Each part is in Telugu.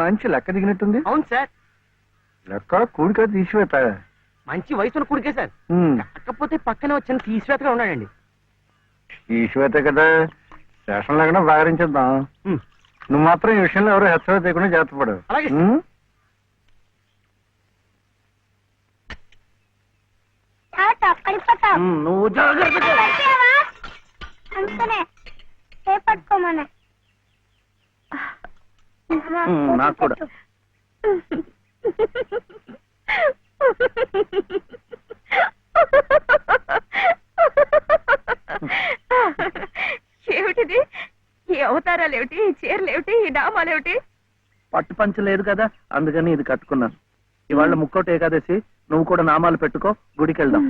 మంచి లెక్క దిగినట్టుంది. అవును సార్. లెక్క కూడిక తీసివేత మంచి వయసున్న కొడుకే సార్. కాకపోతే పక్కనే వచ్చిన తీసివేతగా ఉన్నాడండి. తీసివేత కదా, శేషం లేకుండా వ్యవహరించేద్దాం. నువ్వు మాత్రం ఈ విషయంలో ఎవరు హెచ్చరిక లేకుండా జాగ్రత్త పడు. అలాగే. నువ్వు పట్టుకోమన్నా నాకు కూడా. ఏమిటిది? ఈ అవతారాలు ఏమిటి, ఈ చీరలు ఏమిటి, ఈ డామాలు ఏమిటి? పట్టు పంచ లేదు కదా, అందుకని ఇది కట్టుకున్నాను. ఇవాళ ముక్కోటి ఏకాదశి, నువ్వు కూడా నామాలు పెట్టుకో, గుడికి వెళ్దాం.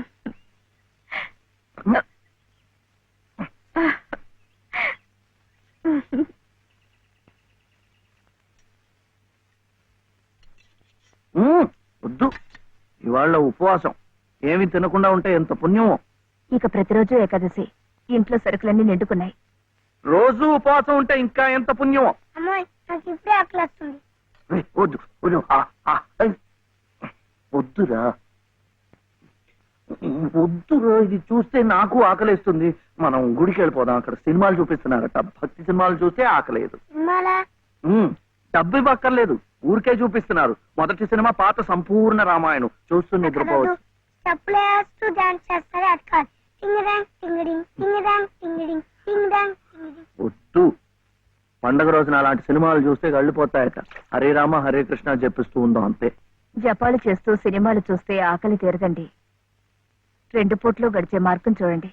వద్దు, ఇవాళ ఉపవాసం. ఏమి తినకుండా ఉంటే ఎంత పుణ్యమో. ఇక ప్రతిరోజు ఏకాదశి, ఇంట్లో సరుకులన్నీ నిండుకున్నాయి. రోజు ఉపవాసం ఉంటే ఇంకా ఎంత పుణ్యమో. వద్దు వద్దురా, వద్దురా, ఇది చూస్తే నాకు ఆకలేస్తుంది. మనం గుడికి వెళ్ళిపోదాం, అక్కడ సినిమాలు చూపిస్తున్నారట. భక్తి సినిమాలు చూస్తే ఆకలేదు. డబ్బు ఇవ్వక్కర్లేదు, ఊరికే చూపిస్తున్నారు. మొదటి సినిమా పాత సంపూర్ణ రామాయణం చూస్తూ నిద్రపోవచ్చు. వద్దు, పండగ రోజున అలాంటి సినిమాలు చూస్తే గళ్ళిపోతాయట. హరే రామ హరే కృష్ణ చెప్పిస్తూ ఉందాం అంతే. జపాలు చేస్తూ సినిమాలు చూస్తే ఆకలి తీరదండి. 2 పూట్లు గడిచే మార్గం చూడండి.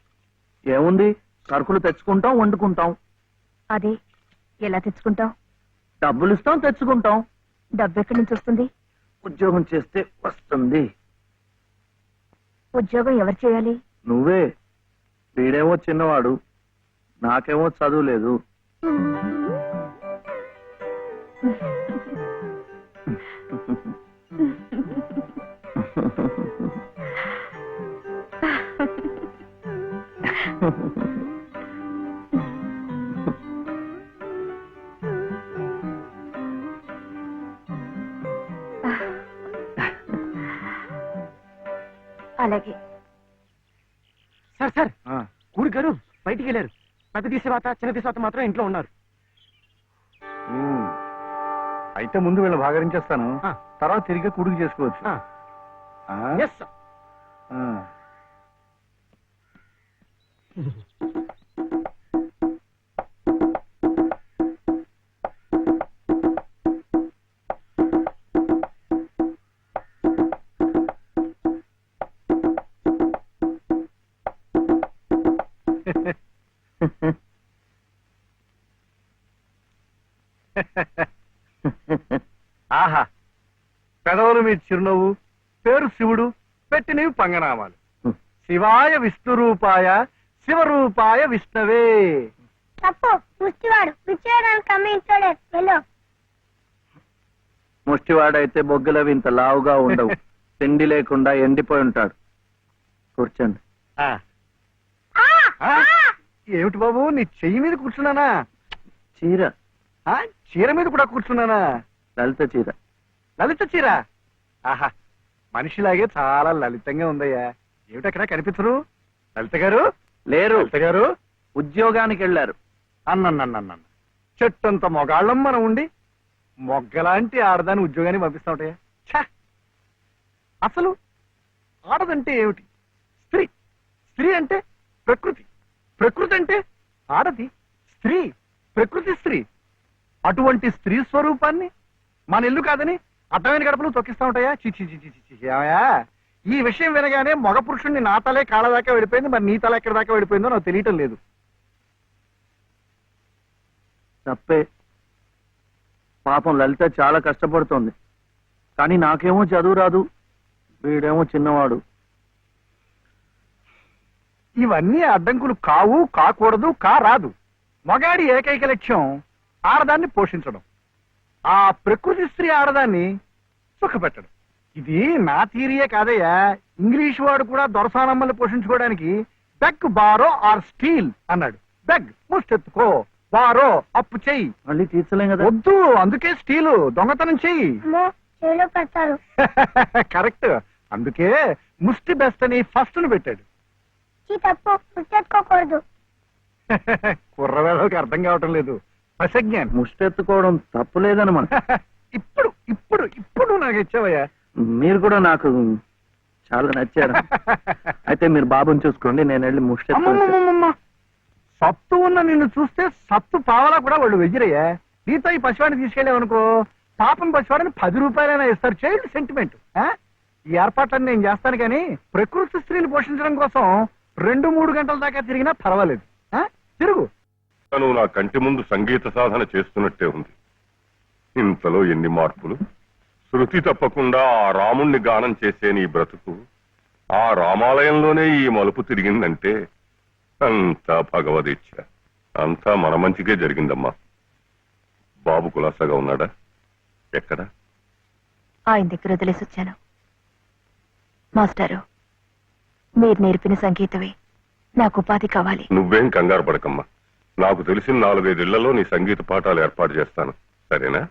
ఏముంది, సరుకులు తెచ్చుకుంటాం, వండుకుంటాం. అదే ఎలా తెచ్చుకుంటాం? డబ్బులు ఇస్తాం, తెచ్చుకుంటాం. డబ్బు ఎక్కడి నుంచి వస్తుంది? ఉద్యోగం చేస్తే వస్తుంది. ఉద్యోగం ఎవరు చేయాలి? నువ్వే. వీడేమో చిన్నవాడు, నాకేమో చదువు లేదు. అలాగే సార్. సార్, ఊరి గారు బయటికి వెళ్ళారు. పెద్ద తీసేవాత చిన్న తీసేవాత మాత్రం ఇంట్లో ఉన్నారు. అయితే ముందు వీళ్ళు భాగరించేస్తాను, తర్వాత తిరిగి కుడికి చేసుకోవచ్చు. ఆహా, పెదవులు మీ చిరునవ్వు, పేరు శివుడు, పెట్టినవి పంగనామాలు. శివాయ విష్ణురూపాయ శివరూపాయ విష్ణవే. ముష్టివాడైతే బొగ్గులవి ఇంత లావుగా ఉండవు. తిండి లేకుండా ఎండిపోయి ఉంటాడు. కూర్చోండి. ఏమిటి బాబు, నీ చెయ్యి మీద కూర్చున్నానా? చీర. చీర మీద కూడా కూర్చున్నానా? లలిత చీర. లలిత చీర? ఆహా, మనిషిలాగే చాలా లలితంగా ఉందయ్యా. ఏమిటక్కడ కనిపించరు? లలిత గారు లేరు. లలిత గారు ఉద్యోగానికి వెళ్ళారు. అన్న చెట్టంత మొగాళ్ళం మనం ఉండి మొగ్గలాంటి ఆడదాన్ని ఉద్యోగానికి పంపిస్తామటయ్యా. ఛా, అసలు ఆడదంటే ఏమిటి? స్త్రీ. స్త్రీ అంటే ప్రకృతి. ప్రకృతి అంటే ఆడది. స్త్రీ, ప్రకృతి స్త్రీ. అటువంటి స్త్రీ స్వరూపాన్ని మన ఇల్లు కాదని అడ్డమైన గడపలు తొక్కిస్తా ఉంటాయా? చిచిచిచిచియా. ఈ విషయం వినగానే మగ పురుషుణ్ణి నా తలే కాళ్ళ దాకా వెళ్ళిపోయింది. మరి నీ తల ఎక్కడి దాకా వెళ్ళిపోయిందో నాకు తెలియటం లేదు. తప్పే. పాపం లలిత చాలా కష్టపడుతోంది. కానీ నాకేమో చదువు రాదు, వీడేమో చిన్నవాడు. ఇవన్నీ అడ్డంకులు కావు, కాకూడదు, కారాదు. మగాడి ఏకైక లక్ష్యం ఆడదాన్ని పోషించడం. ఆ ప్రకృతి స్త్రీ ఆడదాన్ని సుఖపెట్టడం. ఇది నా థియరీయే కాదయ్యా. ఇంగ్లీష్ వాడు కూడా దొరసానమ్మల్ని పోషించుకోవడానికి బెగ్ బారో ఆర్ స్టీల్ అన్నాడు. బెగ్ ముష్టెత్తుకో, వారో అప్పు చెయ్యి. మళ్ళీ తీర్చలేం కదా. వద్దు, అందుకే స్టీలు దొంగతనం చెయ్యి. చేలో పెడతారు. కరెక్ట్, అందుకే ముష్టి బెస్ట్ అని ఫస్ట్ ను పెట్టాడు. తప్పు, గుర్తెత్తుకోకూడదు. కుర్రవేళకి అర్థం కావటం లేదు. అసజ్ఞానం. ముష్టెత్తుకోవడం తప్పులేదనమాట. ఇప్పుడు ఇప్పుడు ఇప్పుడు నాకు ఇచ్చావయ్యా. మీరు కూడా నాకు చాలా నచ్చారు. అయితే మీరు బాబుని చూసుకోండి, నేను వెళ్ళి ముష్టెత్తు. అమ్మమ్మమ్మమ్మ. సత్తు ఉన్న నిన్ను చూస్తే సత్తు పావలా కూడా వాళ్ళు వెయ్యరయ్యా. నీతో ఈ పసివాడిని తీసుకెళ్ళావనుకో, పాపం పసివాడిని 10 రూపాయలైనా ఇస్తారు. Child sentiment. ఈ ఏర్పాట్లన్నీ నేను చేస్తాను కానీ ప్రకృతి స్త్రీని పోషించడం కోసం 2-3 గంటల దాకా తిరిగినా పర్వాలేదు. తిరుగు. నువ్వు నా కంటి ముందు సంగీత సాధన చేస్తున్నట్టే ఉంది. ఇంతలో ఎన్ని మార్పులు. శృతి తప్పకుండా ఆ రాముణ్ణి గానం చేసే నీ బ్రతుకు ఆ రామాలయంలోనే ఈ మలుపు తిరిగిందంటే అంతా భగవదీచ్ఛ. అంతా మన మంచికే జరిగిందమ్మా. బాబు కులాసాగా ఉన్నాడా? ఎక్కడా? ఆయన దగ్గర వదిలేసి వచ్చాను. మాస్టారు, మీరు నేర్పిన సంగీతమే నాకు ఉపాధి కావాలి. నువ్వేం కంగారు పడకమ్మా. నాకు తెలిసిన 4-5 ఇళ్లలో నీ సంగీత పాఠాలు ఏర్పాటు చేస్తాను. సరేనా?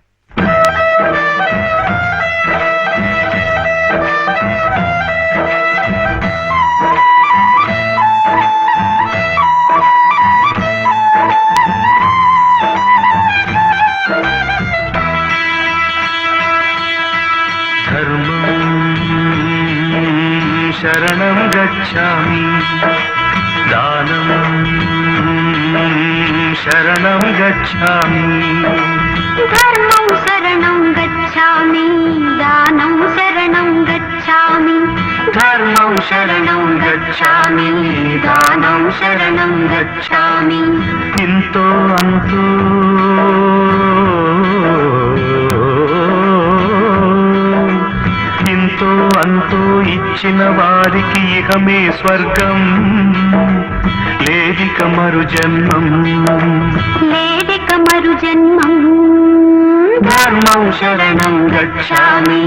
శరణం గచ్ఛామి, దానం శరణం గచ్ఛామి, ధర్మం శరణం గచ్ఛామి, దానం శరణం గచ్ఛామి, ధర్మం శరణం గచ్ఛామి, దానం శరణం గచ్ఛామి. ఇంతో అంతో ఇంతో అంతో ఇచ్చిన వారికి ఇహమే స్వర్గం, లేదిక మరు జన్మం, లేదిక మరు జన్మం. ధర్మం శరణం గచ్ఛామి,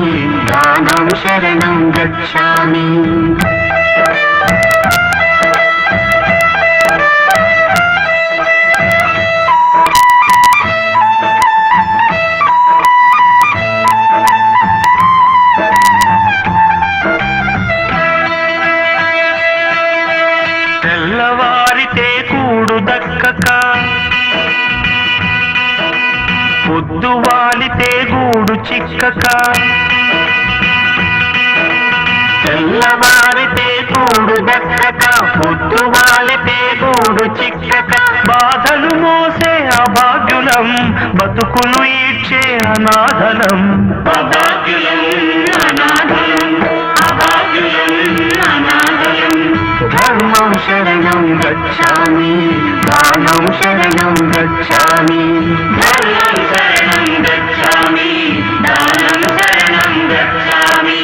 దానం శరణం గచ్ఛామి. తెల్లవారితే కూడు దక్కక, పొద్దు వాలితే గూడు చిక్కక, తెల్లవారితే కూడు దక్కక, పొద్దు వాలితే గూడు చిక్కక, బాధలు మోసే అభాగ్యులం, బతుకులు ఈడ్చే అనాథలం, అభాగ్యులం అనాథలం, అభాగ్యులం అనాథలం. ధర్మం శరణం గచ్ఛామి, దానం శరణం గచ్ఛామి, ధర్మం శరణం గచ్ఛామి, దానం శరణం గచ్ఛామి.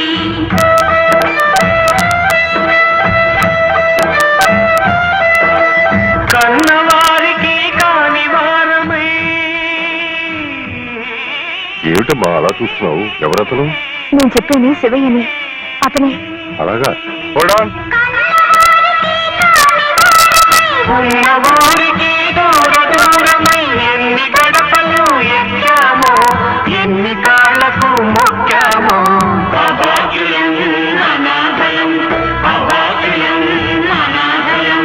కన్నవారికి కాని వారమై. ఏమిటమ్మా అలా చూస్తున్నావు? ఎవరతను? నేను చెప్పాను శివయ్యని, అతనే. అలాగా? కూడా ఉన్నవారికి దూర దూరమై ఎన్ని గడపలు ఎక్కామో, ఎన్ని కాళ్ళకు మొక్కామో. అభాగ్యులం అనాథలం, అభాగ్యులం అనాథలం.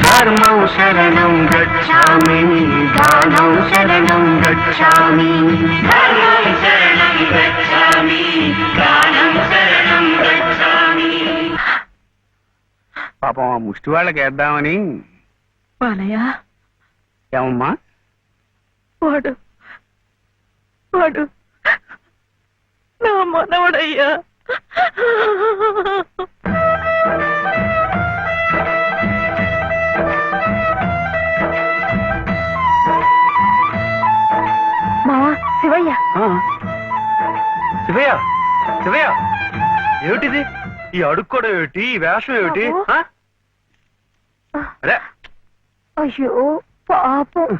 ధర్మం శరణం గచ్ఛామి, దానం శరణం గచ్ఛామి, ధర్మం శరణం గచ్ఛామి, దానం శరణం గచ్ఛామి. పాపం ఆ ముష్టి వాళ్ళకి వేద్దామని. బాలయ్య, ఏమమ్మా? వాడు వాడు నా మనవడయ్యా. మావా, శివయ్య. శివయ్య, శివయ్య, ఏమిటిది? ఈ అడుక్కోవడం ఏమిటి? ఈ వేషం ఏమిటి? అరే అయ్యో పాపం.